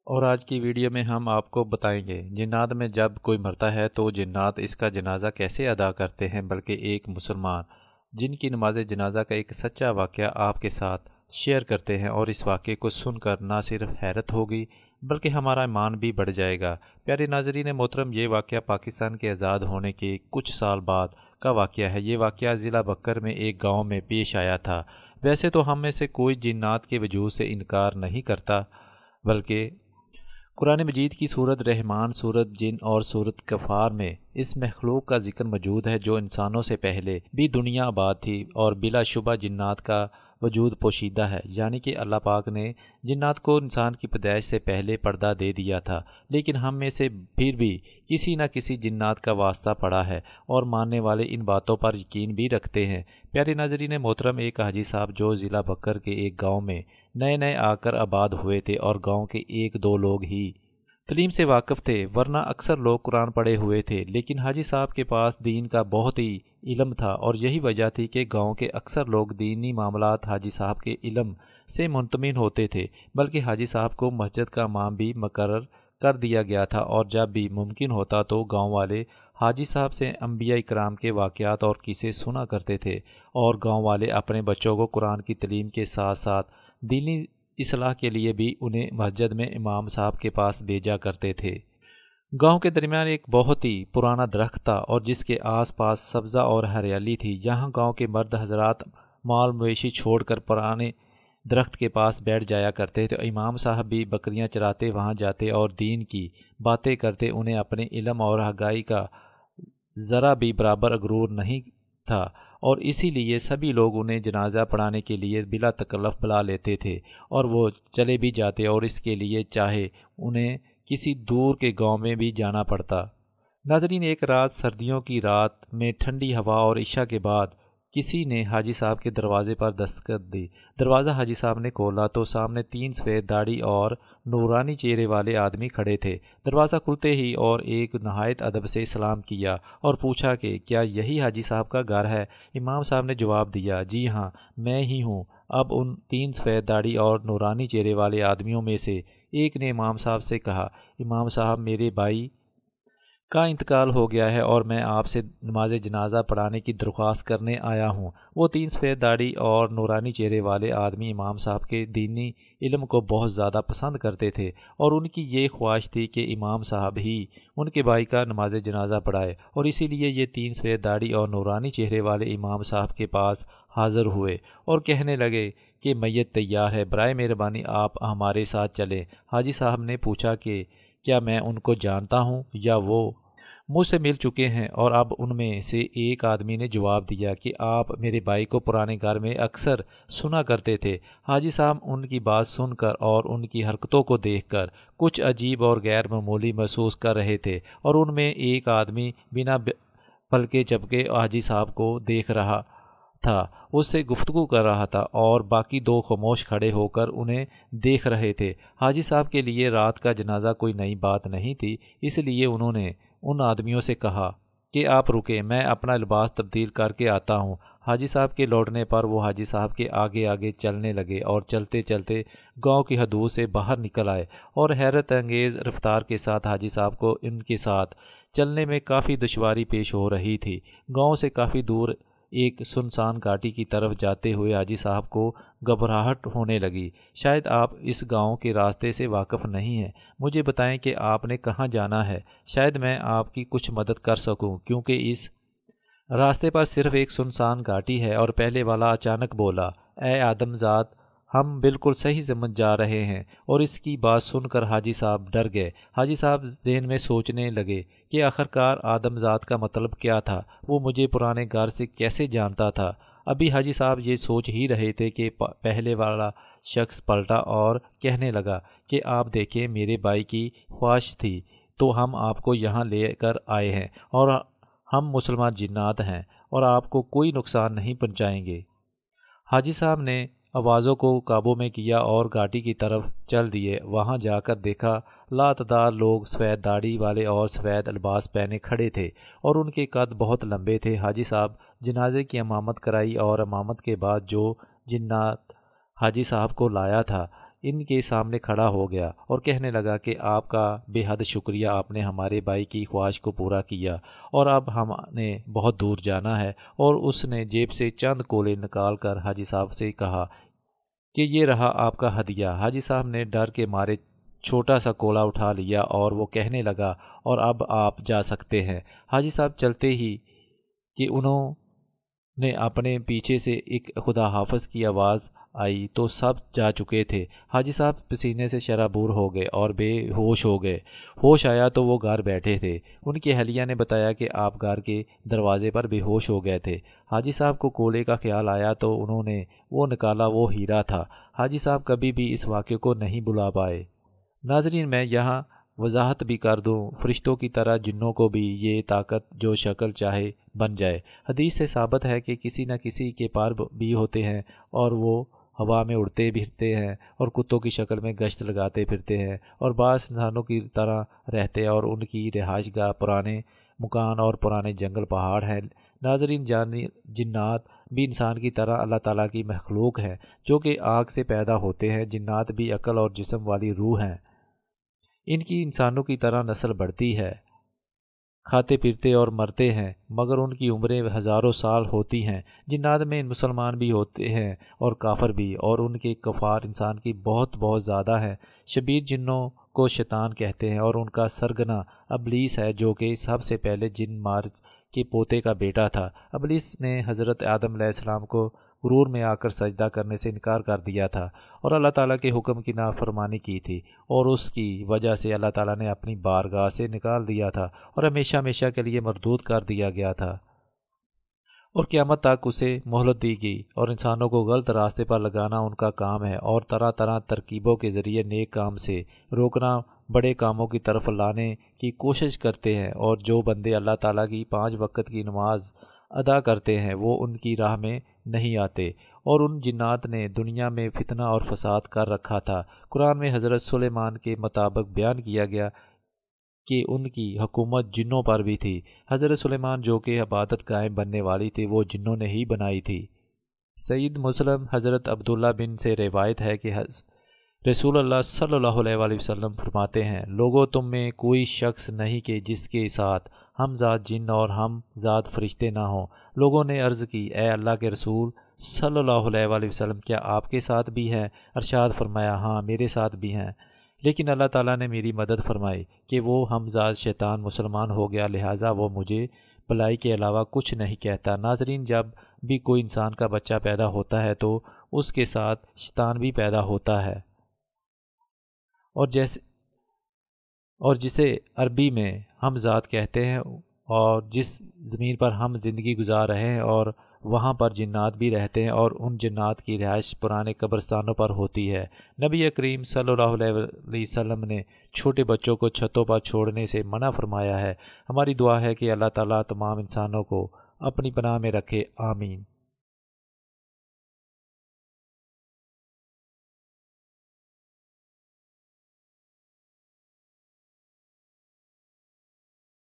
اور آج کی ویڈیو میں ہم آپ کو بتائیں گے جنات میں جب کوئی مرتا ہے تو جنات اس کا جنازہ کیسے ادا کرتے ہیں، بلکہ ایک مسلمان جن کی نماز جنازہ کا ایک سچا واقعہ آپ کے ساتھ شیئر کرتے ہیں، اور اس واقعے کو سن کر نہ صرف حیرت ہوگی بلکہ ہمارا ایمان بھی بڑھ جائے گا۔ پیارے ناظرین محترم، یہ واقعہ پاکستان کے آزاد ہونے کے کچھ سال بعد کا واقعہ ہے۔ یہ واقعہ ضلع بکر میں ایک گاؤں میں پیش آیا تھا۔ ویسے تو ہم میں سے کوئی جنات کے وجود سے انکار نہیں کرتا، بلکہ قرآن مجید کی سورت رحمان، سورت جن اور سورت کفار میں اس مخلوق کا ذکر موجود ہے جو انسانوں سے پہلے بھی دنیا آباد تھی، اور بلا شبہ جنات کا وجود پوشیدہ ہے، یعنی کہ اللہ پاک نے جنات کو انسان کی پیدائش سے پہلے پردہ دے دیا تھا۔ لیکن ہم میں سے پھر بھی کسی نہ کسی جنات کا واسطہ پڑا ہے، اور ماننے والے ان باتوں پر یقین بھی رکھتے ہیں۔ پیارے ناظرین محترم، ایک حاجی صاحب جو ضلع بکر کے ایک گاؤں میں نئے نئے آ کر آباد ہوئے تھے، اور گاؤں کے ایک دو لوگ ہی تعلیم سے واقف تھے، ورنہ اکثر لوگ قرآن پڑھے ہوئے تھے، لیکن حاجی صاحب کے پاس دین کا بہت ہی علم تھا، اور یہی وجہ تھی کہ گاؤں کے اکثر لوگ دینی معاملات حاجی صاحب کے علم سے منتمین ہوتے تھے، بلکہ حاجی صاحب کو مسجد کا امام بھی مقرر کر دیا گیا تھا، اور جب بھی ممکن ہوتا تو گاؤں والے حاجی صاحب سے انبیاء کرام کے واقعات اور قصے سنا کرتے تھے، اور گاؤں والے اپنے بچوں کو قرآن کی تعلیم کے ساتھ ساتھ دینی اصلاح کے لیے بھی انہیں مسجد میں امام صاحب کے پاس بھیجا کرتے تھے۔ گاؤں کے درمیان ایک بہت ہی پرانا درخت تھا، اور جس کے آس پاس سبزہ اور ہریالی تھی، جہاں گاؤں کے مرد حضرات مال مویشی چھوڑ کر پرانے درخت کے پاس بیٹھ جایا کرتے تھے۔ امام صاحب بھی بکریاں چراتے وہاں جاتے اور دین کی باتیں کرتے۔ انہیں اپنے علم اور حقائق کا ذرا بھی برابر غرور نہیں تھا، اور اسی لیے سبھی لوگ انہیں جنازہ پڑھانے کے لیے بلا تکلف بلا لیتے تھے، اور وہ چلے بھی جاتے، اور اس کے لیے چاہے انہیں کسی دور کے گاؤں میں بھی جانا پڑتا۔ ناظرین، ایک رات سردیوں کی رات میں ٹھنڈی ہوا اور عشاء کے بعد کسی نے حاجی صاحب کے دروازے پر دستک دی۔ دروازہ حاجی صاحب نے کھولا تو سامنے تین سفید داڑھی اور نورانی چہرے والے آدمی کھڑے تھے۔ دروازہ کھلتے ہی اور ایک نہایت ادب سے سلام کیا اور پوچھا کہ کیا یہی حاجی صاحب کا گھر ہے؟ امام صاحب نے جواب دیا، جی ہاں، میں ہی ہوں۔ اب ان تین سفید داڑھی اور نورانی چہرے والے آدمیوں میں سے ایک نے امام صاحب سے کہا، امام صاحب، میرے بھائی کا انتقال ہو گیا ہے، اور میں آپ سے نماز جنازہ پڑھانے کی درخواست کرنے آیا ہوں۔ وہ تین سفید داڑھی اور نورانی چہرے والے آدمی امام صاحب کے دینی علم کو بہت زیادہ پسند کرتے تھے، اور ان کی یہ خواہش تھی کہ امام صاحب ہی ان کے بھائی کا نماز جنازہ پڑھائے، اور اسی لیے یہ تین سفید داڑھی اور نورانی چہرے والے امام صاحب کے پاس حاضر ہوئے اور کہنے لگے کہ میت تیار ہے، برائے مہربانی آپ ہمارے ساتھ چلیں۔ حاجی صاحب نے پوچھا کہ کیا میں ان کو جانتا ہوں یا وہ مجھ سے مل چکے ہیں؟ اور اب ان میں سے ایک آدمی نے جواب دیا کہ آپ میرے بھائی کو پرانے گھر میں اکثر سنا کرتے تھے۔ حاجی صاحب ان کی بات سن کر اور ان کی حرکتوں کو دیکھ کر کچھ عجیب اور غیر معمولی محسوس کر رہے تھے، اور ان میں ایک آدمی بنا پلکے جھپکے حاجی صاحب کو دیکھ رہا تھا، اس سے گفتگو کر رہا تھا، اور باقی دو خاموش کھڑے ہو کر انہیں دیکھ رہے تھے۔ حاجی صاحب کے لیے رات کا جنازہ کوئی نئی بات نہیں تھی، اس لیے انہوں نے ان آدمیوں سے کہا کہ آپ رکیں، میں اپنا لباس تبدیل کر کے آتا ہوں۔ حاجی صاحب کے لوٹنے پر وہ حاجی صاحب کے آگے آگے چلنے لگے، اور چلتے چلتے گاؤں کی حدود سے باہر نکل آئے، اور حیرت انگیز رفتار کے ساتھ حاجی صاحب کو ان کے ساتھ چلنے میں کافی دشواری پیش ہو رہی تھی۔ گاؤں سے کافی دور ایک سنسان گھاٹی کی طرف جاتے ہوئے حاجی صاحب کو گھبراہٹ ہونے لگی۔ شاید آپ اس گاؤں کے راستے سے واقف نہیں ہیں، مجھے بتائیں کہ آپ نے کہاں جانا ہے، شاید میں آپ کی کچھ مدد کر سکوں، کیونکہ اس راستے پر صرف ایک سنسان گھاٹی ہے۔ اور پہلے والا اچانک بولا، اے آدم ذات، ہم بالکل صحیح سمجھ جا رہے ہیں۔ اور اس کی بات سن کر حاجی صاحب ڈر گئے۔ حاجی صاحب ذہن میں سوچنے لگے کہ آخرکار آدم ذات کا مطلب کیا تھا، وہ مجھے پرانے گھر سے کیسے جانتا تھا؟ ابھی حاجی صاحب یہ سوچ ہی رہے تھے کہ پہلے والا شخص پلٹا اور کہنے لگا کہ آپ دیکھیں، میرے بھائی کی خواہش تھی تو ہم آپ کو یہاں لے کر آئے ہیں، اور ہم مسلمان جنات ہیں اور آپ کو کوئی نقصان نہیں پہنچائیں گے۔ حاجی صاحب نے آوازوں کو قابو میں کیا اور گھاٹی کی طرف چل دیے۔ وہاں جا کر دیکھا لاتعداد لوگ سفید داڑھی والے اور سفید لباس پہنے کھڑے تھے، اور ان کے قد بہت لمبے تھے۔ حاجی صاحب جنازے کی امامت کرائی، اور امامت کے بعد جو جنات حاجی صاحب کو لایا تھا ان کے سامنے کھڑا ہو گیا اور کہنے لگا کہ آپ کا بے حد شکریہ، آپ نے ہمارے بھائی کی خواہش کو پورا کیا اور اب ہم نے بہت دور جانا ہے۔ اور اس نے جیب سے چند کولے نکال کر حاجی صاحب سے کہا کہ یہ رہا آپ کا ہدیہ۔ حاجی صاحب نے ڈر کے مارے چھوٹا سا کولا اٹھا لیا اور وہ کہنے لگا اور اب آپ جا سکتے ہیں۔ حاجی صاحب چلتے ہی کہ انہوں نے اپنے پیچھے سے ایک خدا حافظ کی آواز آئی تو سب جا چکے تھے۔ حاجی صاحب پسینے سے شرابور ہو گئے اور بے ہوش ہو گئے۔ ہوش آیا تو وہ گھر بیٹھے تھے۔ ان کی اہلیہ نے بتایا کہ آپ گھر کے دروازے پر بے ہوش ہو گئے تھے۔ حاجی صاحب کو کولے کا خیال آیا تو انہوں نے وہ نکالا، وہ ہیرا تھا۔ حاجی صاحب کبھی بھی اس واقعے کو نہیں بھلا پائے۔ ناظرین، میں یہاں وضاحت بھی کر دوں، فرشتوں کی طرح جنوں کو بھی یہ طاقت جو شکل چاہے بن جائے۔ حدیث سے ثابت ہے کہ کسی نہ کسی کے پر بھی ہوتے ہیں اور وہ ہوا میں اڑتے پھرتے ہیں اور کتوں کی شکل میں گشت لگاتے پھرتے ہیں اور بعض انسانوں کی طرح رہتے ہیں اور ان کی رہائش گاہ پرانے مکان اور پرانے جنگل پہاڑ ہیں۔ ناظرین، جنات بھی انسان کی طرح اللہ تعالیٰ کی مخلوق ہیں جو کہ آگ سے پیدا ہوتے ہیں۔ جنات بھی عقل اور جسم والی روح ہیں۔ ان کی انسانوں کی طرح نسل بڑھتی ہے، کھاتے پھرتے اور مرتے ہیں، مگر ان کی عمریں ہزاروں سال ہوتی ہیں۔ جنات میں مسلمان بھی ہوتے ہیں اور کافر بھی، اور ان کے کفار انسان کی بہت بہت زیادہ ہیں۔ شبیر جنوں کو شیطان کہتے ہیں اور ان کا سرگنا ابلیس ہے جو کہ سب سے پہلے جن مارج کے پوتے کا بیٹا تھا۔ ابلیس نے حضرت آدم علیہ السلام کو غرور میں آ کر سجدہ کرنے سے انکار کر دیا تھا اور اللہ تعالیٰ کے حکم کی نافرمانی کی تھی، اور اس کی وجہ سے اللہ تعالیٰ نے اپنی بارگاہ سے نکال دیا تھا اور ہمیشہ ہمیشہ کے لیے مردود کر دیا گیا تھا، اور قیامت تک اسے مہلت دی گئی۔ اور انسانوں کو غلط راستے پر لگانا ان کا کام ہے اور طرح طرح ترکیبوں کے ذریعے نیک کام سے روکنا، بڑے کاموں کی طرف لانے کی کوشش کرتے ہیں۔ اور جو بندے اللہ تعالیٰ کی 5 وقت کی نماز ادا کرتے ہیں وہ ان کی راہ میں نہیں آتے، اور ان جنات نے دنیا میں فتنہ اور فساد کر رکھا تھا۔ قرآن میں حضرت سلیمان کے مطابق بیان کیا گیا کہ ان کی حکومت جنوں پر بھی تھی۔ حضرت سلیمان جو کہ عبادت قائم بننے والی تھی وہ جنوں نے ہی بنائی تھی۔ سید مسلم حضرت عبداللہ بن سے روایت ہے کہ رسول اللہ صلی اللہ علیہ وآلہ وسلم فرماتے ہیں، لوگوں تم میں کوئی شخص نہیں کہ جس کے ساتھ ہم ذات جن اور ہم ذات فرشتے نہ ہوں۔ لوگوں نے عرض کی، اے اللہ کے رسول صلی اللہ علیہ وآلہ وسلم، کیا آپ کے ساتھ بھی ہیں؟ ارشاد فرمایا، ہاں میرے ساتھ بھی ہیں، لیکن اللہ تعالیٰ نے میری مدد فرمائی کہ وہ ہم ذات شیطان مسلمان ہو گیا، لہٰذا وہ مجھے بلائی کے علاوہ کچھ نہیں کہتا۔ ناظرین، جب بھی کوئی انسان کا بچہ پیدا ہوتا ہے تو اس کے ساتھ شیطان بھی پیدا ہوتا ہے، اور جسے عربی میں ہم ذات کہتے ہیں، اور جس زمین پر ہم زندگی گزار رہے ہیں اور وہاں پر جنات بھی رہتے ہیں، اور ان جنات کی رہائش پرانے قبرستانوں پر ہوتی ہے۔ نبی کریم صلی اللہ علیہ وسلم نے چھوٹے بچوں کو چھتوں پر چھوڑنے سے منع فرمایا ہے۔ ہماری دعا ہے کہ اللہ تعالیٰ تمام انسانوں کو اپنی پناہ میں رکھے، آمین۔